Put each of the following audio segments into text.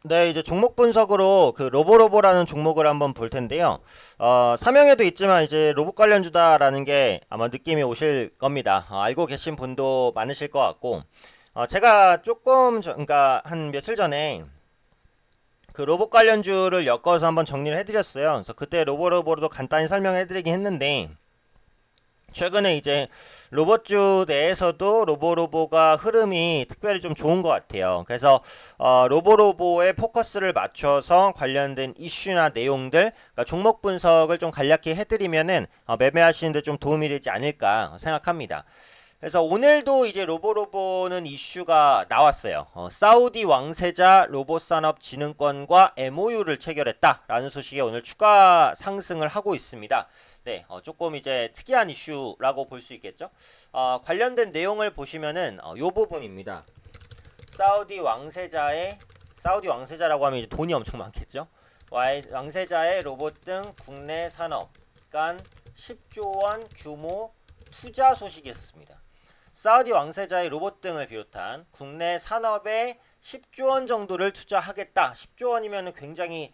네, 이제 종목 분석으로 그 로보로보라는 종목을 한번 볼 텐데요. 사명에도 있지만 이제 로봇 관련주다라는 게 아마 느낌이 오실 겁니다. 알고 계신 분도 많으실 것 같고, 제가 그러니까 한 며칠 전에 그 로봇 관련주를 엮어서 한번 정리를 해드렸어요. 그래서 그때 로보로보로도 간단히 설명해드리긴 했는데, 최근에 이제 로봇주 내에서도 로보로보가 흐름이 특별히 좀 좋은 것 같아요. 그래서 로보로보에 포커스를 맞춰서 관련된 이슈나 내용들, 그러니까 종목 분석을 좀 간략히 해드리면은 매매하시는데 좀 도움이 되지 않을까 생각합니다. 그래서 오늘도 이제 로보로보는 이슈가 나왔어요. 사우디 왕세자 로봇산업진흥권과 MOU를 체결했다라는 소식에 오늘 추가 상승을 하고 있습니다. 네, 조금 이제 특이한 이슈라고 볼 수 있겠죠. 관련된 내용을 보시면은 요 부분입니다. 사우디 왕세자라고 하면 이제 돈이 엄청 많겠죠. 왕세자의 로봇 등 국내 산업 간 10조 원 규모 투자 소식이 있었습니다. 사우디 왕세자의 로봇 등을 비롯한 국내 산업에 10조 원 정도를 투자하겠다. 10조 원이면 굉장히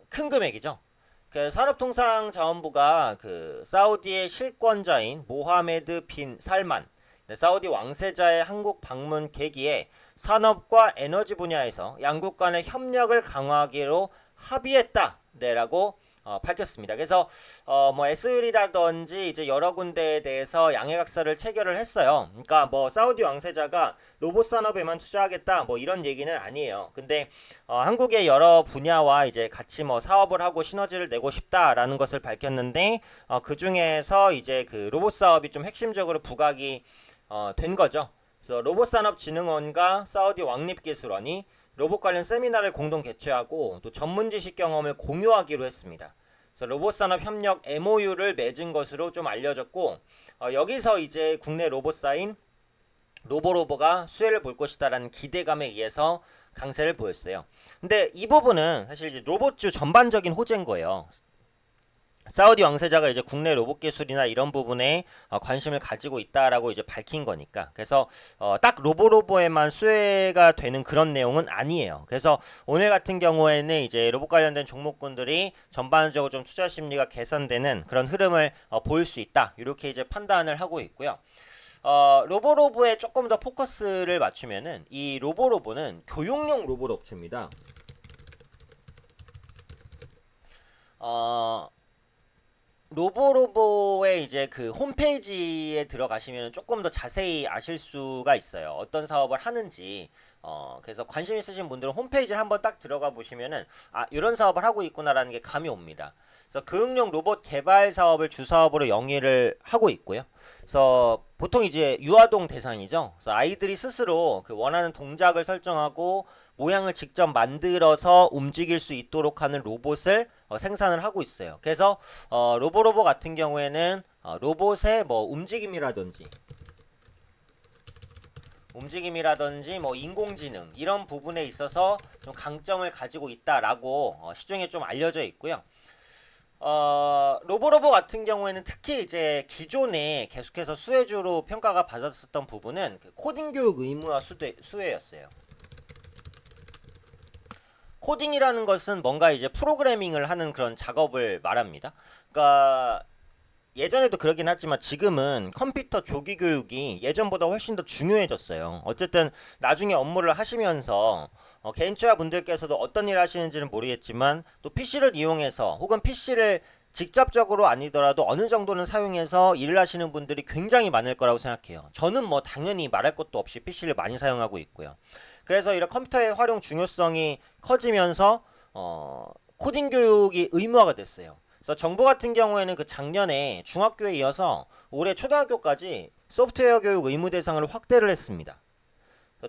큰 금액이죠. 그 산업통상자원부가 그 사우디의 실권자인 모하메드 빈 살만, 사우디 왕세자의 한국 방문 계기에 산업과 에너지 분야에서 양국 간의 협력을 강화하기로 합의했다. 네라고 밝혔습니다. 그래서 뭐 SOL이라든지 이제 여러 군데에 대해서 양해각서를 체결을 했어요. 그러니까 뭐 사우디 왕세자가 로봇 산업에만 투자하겠다 뭐 이런 얘기는 아니에요. 근데 한국의 여러 분야와 이제 같이 뭐 사업을 하고 시너지를 내고 싶다라는 것을 밝혔는데 그 중에서 이제 그 로봇 사업이 좀 핵심적으로 부각이 된 거죠. 그래서 로봇산업진흥원과 사우디 왕립기술원이 로봇 관련 세미나를 공동 개최하고 또 전문 지식 경험을 공유하기로 했습니다. 그래서 로봇산업 협력 MOU를 맺은 것으로 좀 알려졌고 여기서 이제 국내 로봇사인 로보로보가 수혜를 볼 것이다라는 기대감에 의해서 강세를 보였어요. 근데 이 부분은 사실 이제 로봇주 전반적인 호재인 거예요. 사우디 왕세자가 이제 국내 로봇 기술이나 이런 부분에 관심을 가지고 있다라고 이제 밝힌 거니까. 그래서 딱 로보로보에만 수혜가 되는 그런 내용은 아니에요. 그래서 오늘 같은 경우에는 이제 로봇 관련된 종목군들이 전반적으로 좀 투자 심리가 개선되는 그런 흐름을 보일 수 있다. 이렇게 이제 판단을 하고 있고요. 로보로보에 조금 더 포커스를 맞추면은 이 로보로보는 교육용 로봇 업체입니다. 로보로보의 이제 그 홈페이지에 들어가시면 조금 더 자세히 아실 수가 있어요. 어떤 사업을 하는지. 그래서 관심 있으신 분들은 홈페이지를 한번 딱 들어가 보시면은 이런 사업을 하고 있구나라는 게 감이 옵니다. 그래서 교육용 로봇 개발 사업을 주사업으로 영위를 하고 있고요. 그래서 보통 이제 유아동 대상이죠. 그래서 아이들이 스스로 그 원하는 동작을 설정하고 모양을 직접 만들어서 움직일 수 있도록 하는 로봇을 생산을 하고 있어요. 그래서 로보로보 같은 경우에는 로봇의 뭐 움직임이라든지 뭐 인공지능 이런 부분에 있어서 좀 강점을 가지고 있다라고 시중에 좀 알려져 있고요. 로보로보 같은 경우에는 특히 이제 기존에 계속해서 수혜주로 평가가 받았었던 부분은 그 코딩 교육 의무화 수혜였어요. 코딩이라는 것은 뭔가 이제 프로그래밍을 하는 그런 작업을 말합니다. 그러니까 예전에도 그러긴 하지만 지금은 컴퓨터 조기 교육이 예전보다 훨씬 더 중요해졌어요. 어쨌든 나중에 업무를 하시면서 개인투자 분들께서도 어떤 일 하시는지는 모르겠지만 또 PC를 이용해서 혹은 PC를 직접적으로 아니더라도 어느 정도는 사용해서 일을 하시는 분들이 굉장히 많을 거라고 생각해요. 저는 뭐 당연히 말할 것도 없이 PC를 많이 사용하고 있고요. 그래서 이런 컴퓨터의 활용 중요성이 커지면서 코딩 교육이 의무화가 됐어요. 그래서 정부 같은 경우에는 그 작년에 중학교에 이어서 올해 초등학교까지 소프트웨어 교육 의무 대상을 확대를 했습니다.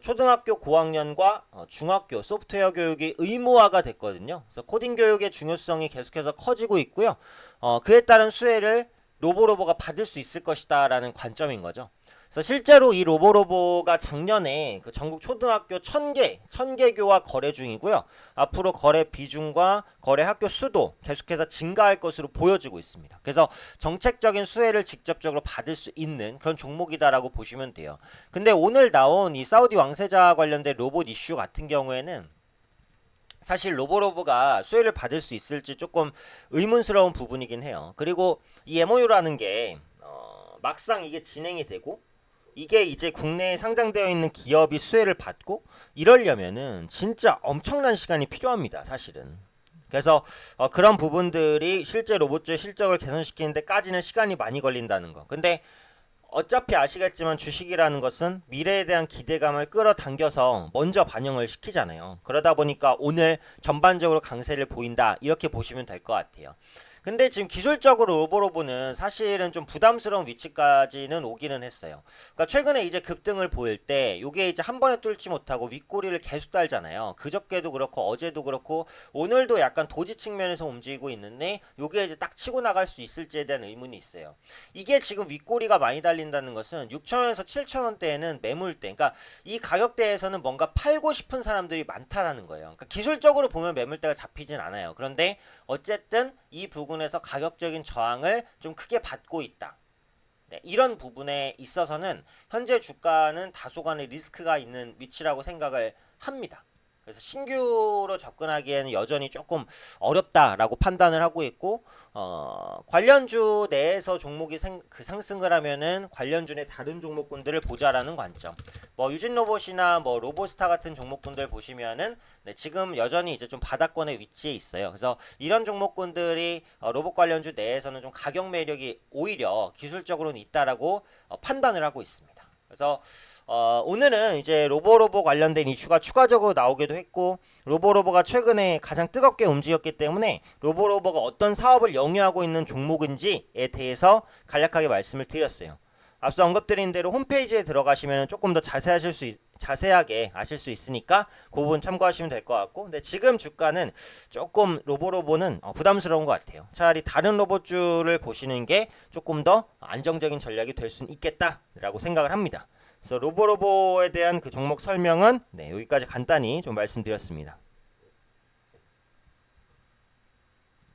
초등학교 고학년과 중학교 소프트웨어 교육이 의무화가 됐거든요. 그래서 코딩 교육의 중요성이 계속해서 커지고 있고요. 그에 따른 수혜를 로보로보가 받을 수 있을 것이다라는 관점인 거죠. 그래서 실제로 이 로보로보가 작년에 그 전국 초등학교 1000개교와 거래 중이고요. 앞으로 거래 비중과 거래 학교 수도 계속해서 증가할 것으로 보여지고 있습니다. 그래서 정책적인 수혜를 직접적으로 받을 수 있는 그런 종목이다라고 보시면 돼요. 근데 오늘 나온 이 사우디 왕세자 관련된 로봇 이슈 같은 경우에는 사실 로보로보가 수혜를 받을 수 있을지 조금 의문스러운 부분이긴 해요. 그리고 이 MOU라는 게 막상 이게 진행이 되고 이게 이제 국내에 상장되어 있는 기업이 수혜를 받고 이러려면은 진짜 엄청난 시간이 필요합니다, 사실은. 그래서 그런 부분들이 실제 로봇주의 실적을 개선시키는 데까지는 시간이 많이 걸린다는 거. 근데 어차피 아시겠지만 주식이라는 것은 미래에 대한 기대감을 끌어당겨서 먼저 반영을 시키잖아요. 그러다 보니까 오늘 전반적으로 강세를 보인다, 이렇게 보시면 될 것 같아요. 근데 지금 기술적으로 로보로보는 사실은 좀 부담스러운 위치까지는 오기는 했어요. 그러니까 최근에 이제 급등을 보일 때 요게 이제 한 번에 뚫지 못하고 윗꼬리를 계속 달잖아요. 그저께도 그렇고 어제도 그렇고 오늘도 약간 도지 측면에서 움직이고 있는데 요게 이제 딱 치고 나갈 수 있을지에 대한 의문이 있어요. 이게 지금 윗꼬리가 많이 달린다는 것은 6,000원에서 7,000원대에는 매물대, 그러니까 이 가격대에서는 뭔가 팔고 싶은 사람들이 많다라는 거예요. 그러니까 기술적으로 보면 매물대가 잡히진 않아요. 그런데 어쨌든 이 부분에서 가격적인 저항을 좀 크게 받고 있다. 네, 이런 부분에 있어서는 현재 주가는 다소간의 리스크가 있는 위치라고 생각을 합니다. 그래서 신규로 접근하기에는 여전히 조금 어렵다라고 판단을 하고 있고, 관련주 내에서 종목이 상승을 하면은 관련주 내 다른 종목군들을 보자라는 관점. 뭐 유진로봇이나 뭐 로보스타 같은 종목군들 보시면은 네, 지금 여전히 이제 좀 바닥권에 위치해 있어요. 그래서 이런 종목군들이 로봇 관련주 내에서는 좀 가격 매력이 오히려 기술적으로는 있다라고 판단을 하고 있습니다. 그래서 오늘은 이제 로보로보 관련된 이슈가 추가적으로 나오기도 했고, 로보로보가 최근에 가장 뜨겁게 움직였기 때문에 로보로보가 어떤 사업을 영위하고 있는 종목인지에 대해서 간략하게 말씀을 드렸어요. 앞서 언급드린 대로 홈페이지에 들어가시면 조금 더 자세하게 아실 수 있으니까 그 부분 참고하시면 될 것 같고, 근데 지금 주가는 조금 로보로보는 부담스러운 것 같아요. 차라리 다른 로봇주를 보시는 게 조금 더 안정적인 전략이 될 수 있겠다라고 생각을 합니다. 그래서 로보로보에 대한 그 종목 설명은 네, 여기까지 간단히 좀 말씀드렸습니다.